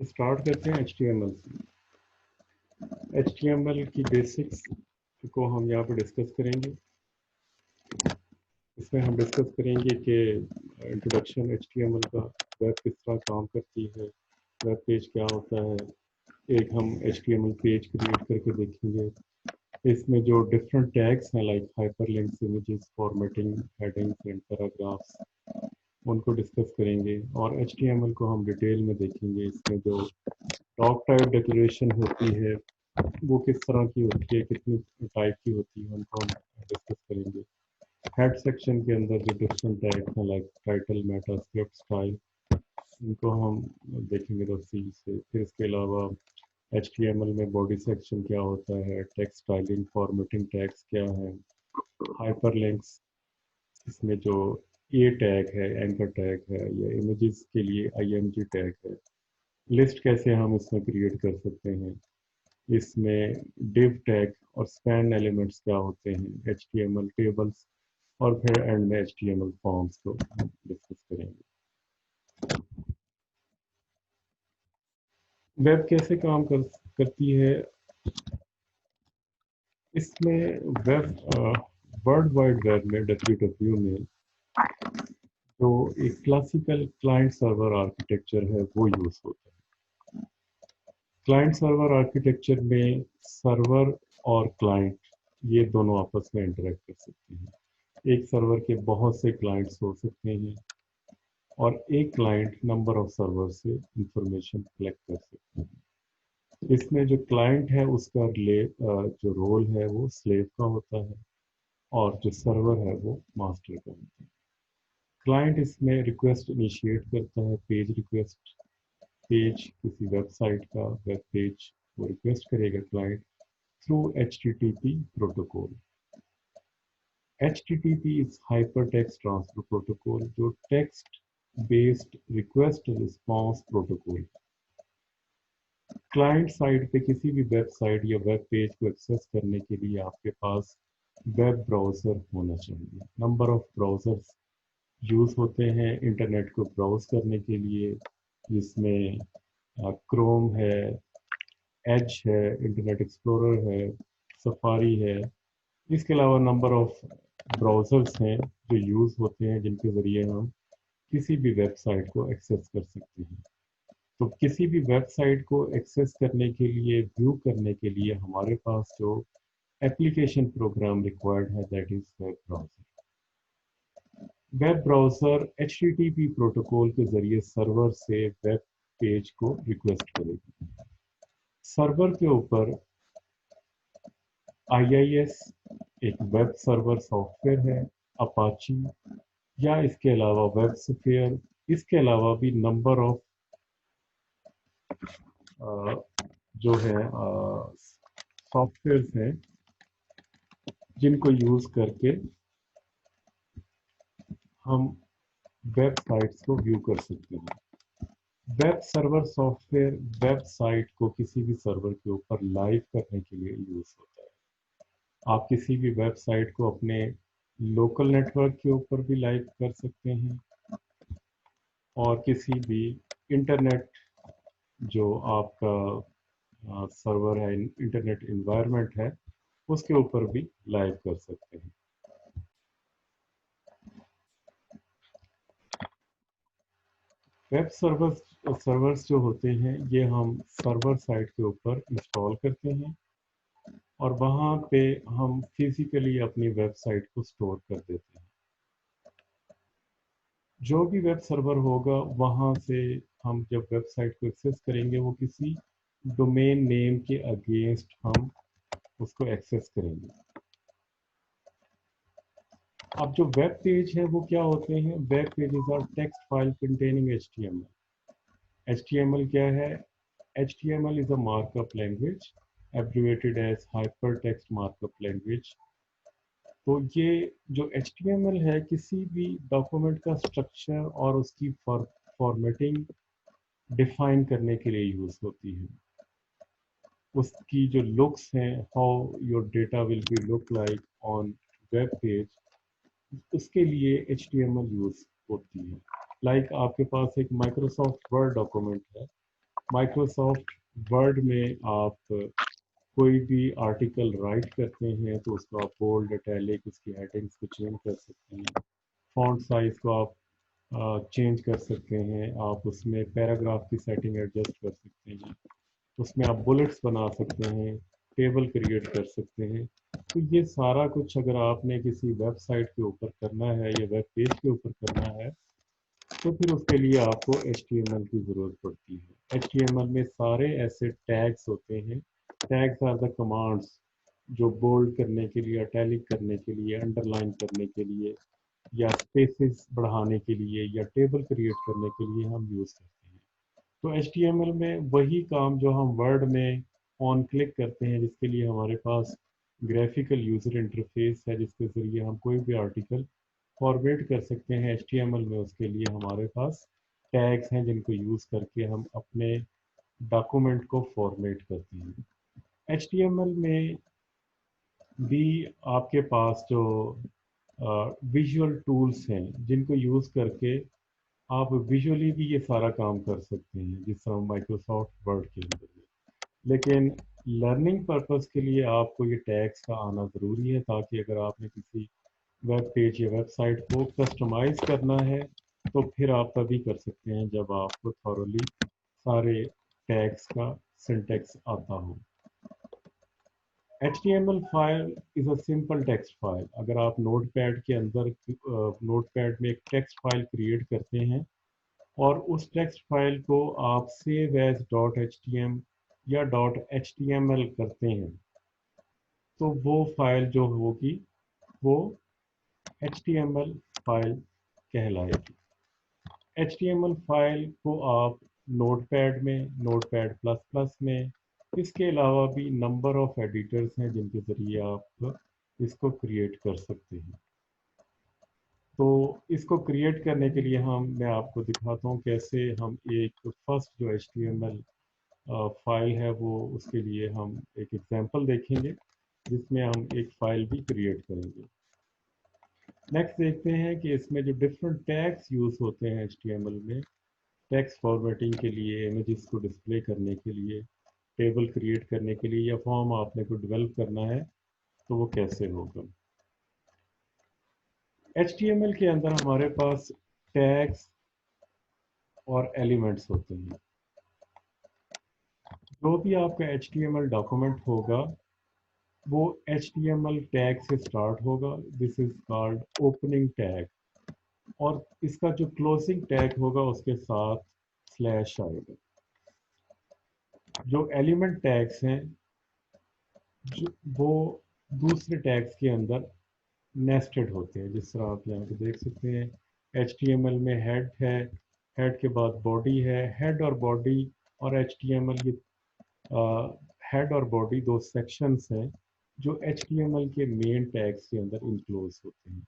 Start करते हैं HTML से। HTML की बेसिक्स को हम यहाँ पर डिस्कस करेंगे। इसमें हम डिस्कस करेंगे कि इंट्रोडक्शन HTML का, वेब किस तरह काम करती है, वेब पेज क्या होता है, एक हम HTML पेज क्रिएट करके देखेंगे। इसमें जो डिफरेंट टैग्स हैं like hyperlinks, images, formatting, headings and paragraphs, उनको डिस्कस करेंगे। और HTML को हम डिटेल में देखेंगे। इसमें जो टॉप टाइप डिक्लेरेशन होती है वो किस तरह की होती है, कितनी टाइप की होती है, उनको हम डिस्कस करेंगे। हेड सेक्शन के अंदर जो डिफरेंट टैग्स हैं like title, Meta, script, style, इनको हम देखेंगे तफसील से। फिर इसके अलावा HTML में बॉडी सेक्शन क्या होता है, टेक्स्ट स्टाइलिंग, फॉर्मेटिंग टैग्स क्या है, हाइपरलिंक्स, इसमें जो ये टैग है, एंकर टैग है, या इमेजेस के लिए IMG टैग है, लिस्ट कैसे हम इसमें क्रिएट कर सकते हैं, इसमें div टैग और स्पैन एलिमेंट्स क्या होते हैं, HTML टेबल्स, और फिर एंड में HTML फॉर्म्स को डिस्कस करेंगे। वेब कैसे काम करती है, इसमें वेब, वर्ल्ड वाइड वेब में WW में जो एक क्लासिकल क्लाइंट सर्वर आर्किटेक्चर है वो यूज़ होता है। क्लाइंट सर्वर आर्किटेक्चर में सर्वर और क्लाइंट ये दोनों आपस में इंटरेक्ट कर सकते हैं। एक सर्वर के बहुत से क्लाइंट्स हो सकते हैं और एक क्लाइंट नंबर ऑफ सर्वर से इंफॉर्मेशन कलेक्ट कर सकते हैं। इसमें जो क्लाइंट है उसका जो रोल है वो स्लेव का होता है और जो सर्वर है वो मास्टर का होता है। क्लाइंट इसमें रिक्वेस्ट इनिशिएट करता है, पेज रिक्वेस्ट, पेज किसी वेबसाइट का वेब पेज वो रिक्वेस्ट करेगा client through HTTP protocol. HTTP is hypertext transfer protocol, जो text based request response protocol. Client side पे किसी भी वेबसाइट या वेब पेज को एक्सेस करने के लिए आपके पास वेब ब्राउज़र होना चाहिए। नंबर ऑफ ब्राउज़र्स यूज़ होते हैं इंटरनेट को ब्राउज करने के लिए, जिसमें क्रोम है, एज है, इंटरनेट एक्सप्लोरर है, सफारी है। इसके अलावा नंबर ऑफ ब्राउज़र्स हैं जो यूज़ होते हैं जिनके ज़रिए हम किसी भी वेबसाइट को एक्सेस कर सकते हैं। तो किसी भी वेबसाइट को एक्सेस करने के लिए, व्यू करने के लिए हमारे पास जो एप्लीकेशन प्रोग्राम रिक्वायर्ड है that is web browser. Web browser HTTP protocol के ज़रिए सर्वर से वेब पेज को रिक्वेस्ट करेगी। सर्वर के ऊपर IIS एक वेब सर्वर सॉफ्टवेयर है, अपाची या इसके अलावा वेब स्फीयर, इसके अलावा भी नंबर ऑफ जो है सॉफ्टवेयर्स हैं जिनको यूज़ करके हम वेबसाइट्स को व्यू कर सकते हैं। वेब सर्वर सॉफ्टवेयर वेबसाइट को किसी भी सर्वर के ऊपर लाइव करने के लिए यूज़ होता है। आप किसी भी वेबसाइट को अपने लोकल नेटवर्क के ऊपर भी लाइव कर सकते हैं और किसी भी इंटरनेट जो आपका सर्वर है, इंटरनेट इन्वायरमेंट है, उसके ऊपर भी लाइव कर सकते हैं। वेब सर्वर्स जो होते हैं ये हम सर्वर साइट के ऊपर इंस्टॉल करते हैं और वहाँ पे हम फिजिकली अपनी वेबसाइट को स्टोर कर देते हैं। जो भी वेब सर्वर होगा वहाँ से हम जब वेबसाइट को एक्सेस करेंगे वो किसी डोमेन नेम के अगेंस्ट हम उसको एक्सेस करेंगे। अब जो वेब पेज है वो क्या होते हैं, web pages are text file containing HTML। HTML क्या है? HTML is a markup language abbreviated as hypertext markup language। तो ये जो HTML है किसी भी डॉक्यूमेंट का स्ट्रक्चर और उसकी फॉर्मेटिंग डिफाइन करने के लिए यूज़ होती है। उसकी जो लुक्स हैं, how your data will be look like on web page, उसके लिए HTML यूज़ होती है। लाइक आपके पास एक माइक्रोसॉफ्ट वर्ड डॉक्यूमेंट है, माइक्रोसॉफ्ट वर्ड में आप कोई भी आर्टिकल राइट करते हैं तो उसको आप बोल्ड, इटैलिक, उसकी हेडिंग्स को चेंज कर सकते हैं। फॉन्ट साइज को आप चेंज कर सकते हैं। आप उसमें पैराग्राफ की सेटिंग एडजस्ट कर सकते हैं। उसमें आप बुलेट्स बना सकते हैं, टेबल क्रिएट कर सकते हैं। तो ये सारा कुछ अगर आपने किसी वेबसाइट के ऊपर करना है या वेब पेज के ऊपर करना है तो फिर उसके लिए आपको HTML की ज़रूरत पड़ती है। HTML में सारे ऐसे टैग्स होते हैं। टैग्स आर द कमांड्स जो बोल्ड करने के लिए, इटैलिक करने के लिए, अंडरलाइन करने के लिए या स्पेसेस बढ़ाने के लिए या टेबल क्रिएट करने के लिए हम यूज़ करते हैं। तो HTML में वही काम जो हम वर्ड में ऑन क्लिक करते हैं, जिसके लिए हमारे पास ग्राफिकल यूज़र इंटरफेस है, जिसके ज़रिए हम कोई भी आर्टिकल फॉर्मेट कर सकते हैं। HTML में उसके लिए हमारे पास टैग्स हैं जिनको यूज़ करके हम अपने डॉक्यूमेंट को फॉर्मेट करते हैं। HTML में भी आपके पास जो विजुअल टूल्स हैं जिनको यूज़ करके आप विजुअली भी ये सारा काम कर सकते हैं, जिस तरह माइक्रोसॉफ्ट वर्ड के अंदर है। लेकिन लर्निंग पर्पस के लिए आपको ये टैग्स का आना ज़रूरी है, ताकि अगर आपने किसी वेब पेज या वेबसाइट को कस्टमाइज करना है तो फिर आप तभी कर सकते हैं जब आपको थॉरली सारे टैग्स का सिंटैक्स आता हो। HTML file is a simple text file. अगर आप नोटपैड के अंदर नोटपैड में एक टेक्स्ट फाइल क्रिएट करते हैं और उस टेक्स्ट फाइल को आप save as dot H T M या dot H T M L करते हैं तो वो फाइल जो होगी वो H T M L file कहलाएगी। H T M L file को आप नोटपैड में, नोटपैड प्लस प्लस में, इसके अलावा भी नंबर ऑफ एडिटर्स हैं जिनके ज़रिए आप इसको क्रिएट कर सकते हैं। तो इसको क्रिएट करने के लिए मैं आपको दिखाता हूँ कैसे हम एक फर्स्ट जो HTML फाइल है वो उसके लिए हम एक एग्जांपल देखेंगे जिसमें हम एक फाइल भी क्रिएट करेंगे। नेक्स्ट देखते हैं कि इसमें जो डिफरेंट टैग्स यूज़ होते हैं HTML में, टेक्स्ट फॉर्मेटिंग के लिए, इमेजेस को डिस्प्ले करने के लिए, टेबल क्रिएट करने के लिए या फॉर्म आपने को डेवलप करना है तो वो कैसे होगा। HTML के अंदर हमारे पास टैग्स और एलिमेंट्स होते हैं। जो भी आपका HTML डॉक्यूमेंट होगा वो HTML टैग से स्टार्ट होगा। This is called opening tag, और इसका जो क्लोजिंग टैग होगा उसके साथ स्लैश आएगा। जो एलिमेंट टैग्स हैं वो दूसरे टैग्स के अंदर नेस्टेड होते हैं, जिस तरह आप यहाँ पे देख सकते हैं। HTML में हेड है, हेड के बाद बॉडी है। हेड और बॉडी और HTML की हेड और बॉडी दो सेक्शंस हैं जो HTML के मेन टैग्स के अंदर इंक्लोज होते हैं।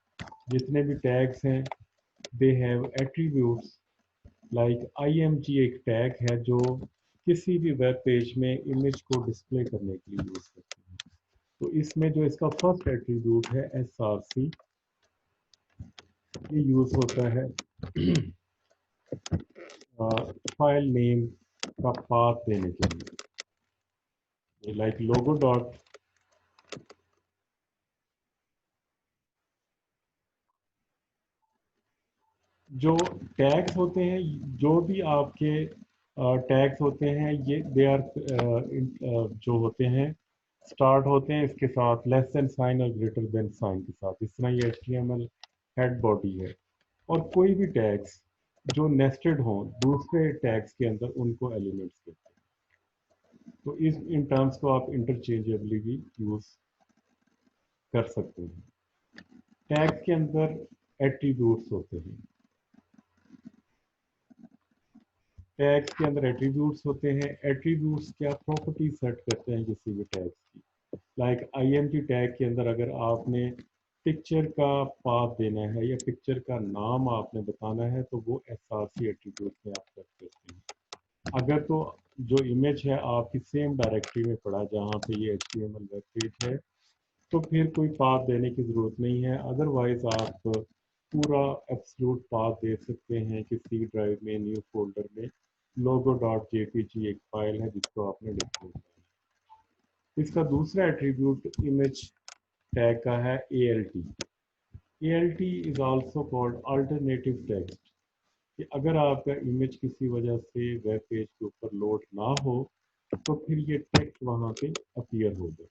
जितने भी टैग्स हैं they have attributes. Like IMG एक टैग है जो किसी भी वेब पेज में इमेज को डिस्प्ले करने के लिए यूज करते हैं। तो इसमें जो इसका फर्स्ट एट्रीब्यूट है SRC, ये यूज होता है फाइल नेम का पाथ देने के लिए। लाइक लोगो डॉट, जो टैग्स होते हैं, जो भी आपके टैग्स होते हैं, ये दे आर जो होते हैं स्टार्ट होते हैं इसके साथ लेस देन साइन और ग्रेटर देन साइन के साथ। इस तरह ये HTML हेड बॉडी है। और कोई भी टैग्स जो नेस्टेड हों दूसरे टैग्स के अंदर, उनको एलिमेंट्स कहते हैं। तो इस इन टर्म्स को आप इंटरचेंजेबली भी यूज कर सकते हैं। टैग्स के अंदर एट्रीब्यूट्स होते हैं। टैग्स के अंदर एट्रीब्यूट्स होते हैं। एट्रीब्यूट्स क्या प्रॉपर्टी सेट करते हैं किसी भी टैग्स की। लाइक IMG टैग के अंदर अगर आपने पिक्चर का पाथ देना है या पिक्चर का नाम आपने बताना है तो वो SRC एट्रीब्यूट में आप सेट करते हैं। अगर तो जो इमेज है आपकी सेम डायरेक्टरी में पड़ा जहाँ पे ये HTML वेब पेज है तो फिर कोई पाथ देने की ज़रूरत नहीं है। अदरवाइज आप पूरा एब्सोल्यूट पाथ दे सकते हैं कि सी ड्राइव में, न्यू फोल्डर में logo.jpg एक फाइल है जिसको आपने डिस्प्ले करना है। इसका दूसरा एट्रीब्यूट इमेज टैग का है ALT। ALT is also called alternative text. कि अगर आपका इमेज किसी वजह से वेब पेज के ऊपर लोड ना हो तो फिर ये टेक्स्ट वहाँ पे अपीयर होगा।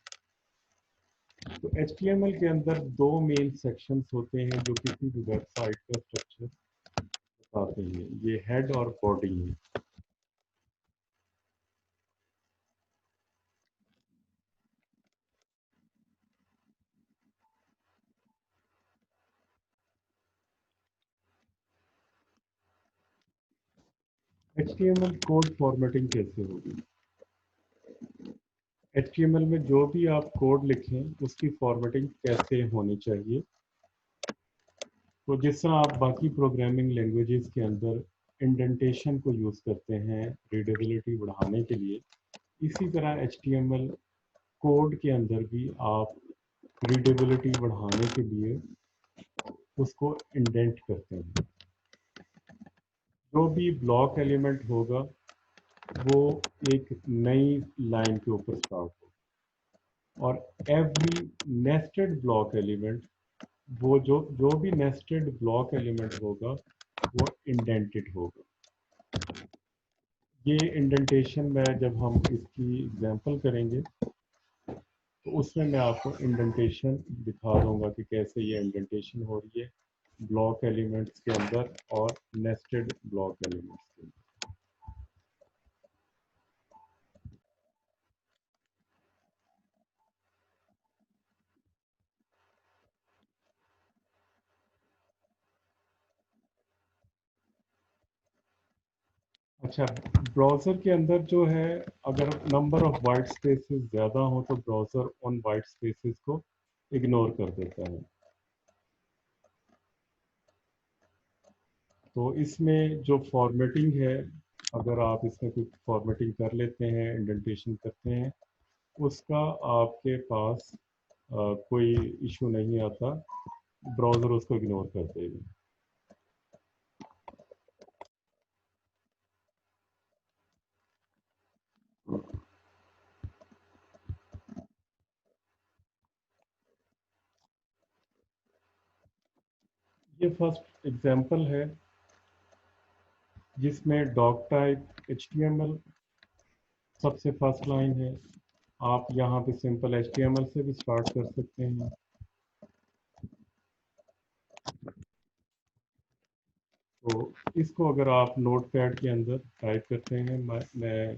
तो HTML के अंदर दो मेन सेक्शंस होते हैं जो किसी भी वेबसाइट का स्ट्रक्चर बताते हैं। ये हेड और बॉडी है। HTML कोड फॉर्मेटिंग कैसे होगी? HTML में जो भी आप कोड लिखें उसकी फॉर्मेटिंग कैसे होनी चाहिए? तो जिस तरह आप बाकी प्रोग्रामिंग लैंग्वेजेस के अंदर इंडेंटेशन को यूज़ करते हैं रीडेबिलिटी बढ़ाने के लिए, इसी तरह HTML कोड के अंदर भी आप रीडेबिलिटी बढ़ाने के लिए उसको इंडेंट करते हैं। जो भी ब्लॉक एलिमेंट होगा वो एक नई लाइन के ऊपर स्टार्ट होगा और एवरी नेस्टेड ब्लॉक एलिमेंट, वो जो भी नेस्टेड ब्लॉक एलिमेंट होगा वो इंडेंटेड होगा। ये इंडेंटेशन में जब हम इसकी एग्जांपल करेंगे तो उसमें मैं आपको इंडेंटेशन दिखा दूंगा कि कैसे ये इंडेंटेशन हो रही है ब्लॉक एलिमेंट्स के अंदर और नेस्टेड ब्लॉक एलिमेंट्स के अंदर। अच्छा, ब्राउज़र के अंदर जो है अगर नंबर ऑफ वाइट स्पेसेस ज़्यादा हो तो ब्राउज़र उन वाइट स्पेसेस को इग्नोर कर देता है। तो इसमें जो फॉर्मेटिंग है, अगर आप इसमें कुछ फॉर्मेटिंग कर लेते हैं, इंडेंटेशन करते हैं, उसका आपके पास कोई इशू नहीं आता, ब्राउज़र उसको इग्नोर कर देगा। ये फर्स्ट एग्जांपल है जिसमें डॉक टाइप HTML सबसे फर्स्ट लाइन है। आप यहाँ पे सिंपल HTML से भी स्टार्ट कर सकते हैं। तो इसको अगर आप नोटपैड के अंदर टाइप करते हैं, मैं